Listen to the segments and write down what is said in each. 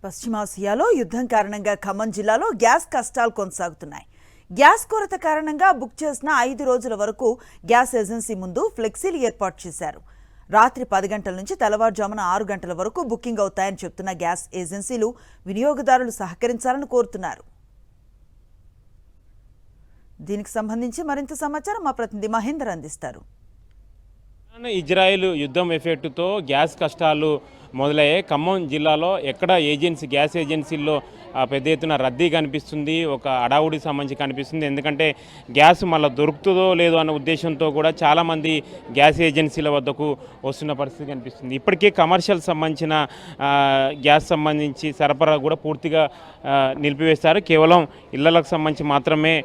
పశ్చిమాసియాలో యుద్ధం కారణంగా ఖమ్మం జిల్లాలో గ్యాస్ కష్టాలు కొనసాగుతున్నాయి. గ్యాస్ కొరత కారణంగా బుక్ చేసిన 5 రోజుల వరకు గ్యాస్ ఏజెన్సీ ముందు ఫ్లెక్సీలు ఏర్పాటు చేశారు. రాత్రి 10 గంటల నుంచి తెల్లవారుజామున 6 గంటల వరకు బుకింగ్ అవుతాయని చెప్తున్న గ్యాస్ ఏజెన్సీలు వినియోగదారులు సహకరించాలని కోరుతున్నారు. దీనికి సంబంధించి మరింత సమాచారం మా ప్రతినిధి మహేందర్ అందిస్తారు. ఇజ్రాయెల్ యుద్ధం ఎఫెక్టుతో గ్యాస్ కష్టాలు మొదలయ్యాయి. ఖమ్మం జిల్లాలో ఎక్కడ గ్యాస్ ఏజెన్సీల్లో పెద్ద ఎత్తున రద్దీ కనిపిస్తుంది, ఒక అడావుడికి సంబంధించి కనిపిస్తుంది. ఎందుకంటే గ్యాస్ మళ్ళీ దొరుకుతుందో లేదో అన్న ఉద్దేశంతో కూడా చాలామంది గ్యాస్ ఏజెన్సీల వద్దకు వస్తున్న పరిస్థితి కనిపిస్తుంది. ఇప్పటికే కమర్షియల్ సంబంధించిన గ్యాస్ సంబంధించి సరఫరా కూడా పూర్తిగా నిలిపివేస్తారు. కేవలం ఇళ్లకు సంబంధించి మాత్రమే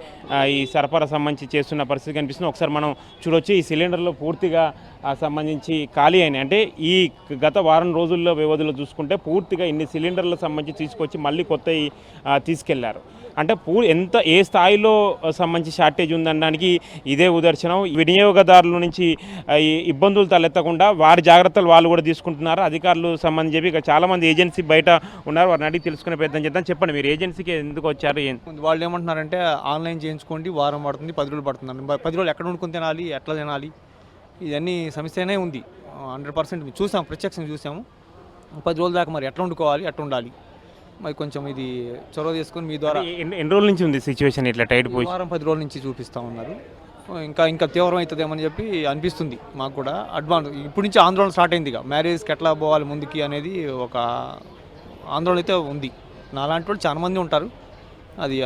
ఈ సరఫరా సంబంధించి చేస్తున్న పరిస్థితి కనిపిస్తుంది. ఒకసారి మనం చూడొచ్చు, ఈ సిలిండర్లు పూర్తిగా సంబంధించి ఖాళీ అయినాయి. అంటే ఈ గత వారం రోజుల్లో వ్యవధిలో చూసుకుంటే పూర్తిగా ఇన్ని సిలిండర్లకు సంబంధించి తీసుకొచ్చి మళ్ళీ కొత్తవి తీసుకెళ్లారు. అంటే ఏ స్థాయిలో సంబంధించి షార్టేజ్ ఉందనడానికి ఇదే ఉదర్శనం. వినియోగదారుల నుంచి ఇబ్బందులు తలెత్తకుండా వారి జాగ్రత్తలు వాళ్ళు కూడా తీసుకుంటున్నారు. అధికారులు సంబంధించి చెప్పి ఇక చాలామంది ఏజెన్సీ బయట ఉన్నారు, వారిని అడిగి తెలుసుకునే ప్రయత్నం చేద్దాం. చెప్పండి, మీరు ఏజెన్సీకి ఎందుకు వచ్చారు? వాళ్ళు ఏమంటున్నారంటే ఆన్లైన్ చేయించుకోండి, వారం పడుతుంది, 10 రోజులు పడుతుంది. 10 రోజులు ఎక్కడ వండుకొని తినాలి, ఎట్లా తినాలి, ఇవన్నీ సమస్యనే ఉంది. 100% చూసాము, ప్రత్యక్షంగా చూసాము. 10 రోజుల దాకా మరి ఎట్లా వండుకోవాలి, ఎట్లా ఉండాలి, మరి కొంచెం ఇది చొరవ తీసుకొని మీ ద్వారా. ఎన్ని రోజుల నుంచి ఉంది సిచ్యువేషన్ ఇట్లా టైట్ పోయి? వారం 10 రోజుల నుంచి చూపిస్తూ ఉన్నారు. ఇంకా తీవ్రం అవుతుందేమని చెప్పి అనిపిస్తుంది మాకు కూడా. ఇప్పటి నుంచి ఆందోళన స్టార్ట్ అయింది. ఇక మ్యారేజ్కి ఎట్లా పోవాలి ముందుకి అనేది ఒక ఆందోళన అయితే ఉంది. నాలాంటి వాళ్ళు చాలా మంది ఉంటారు. అది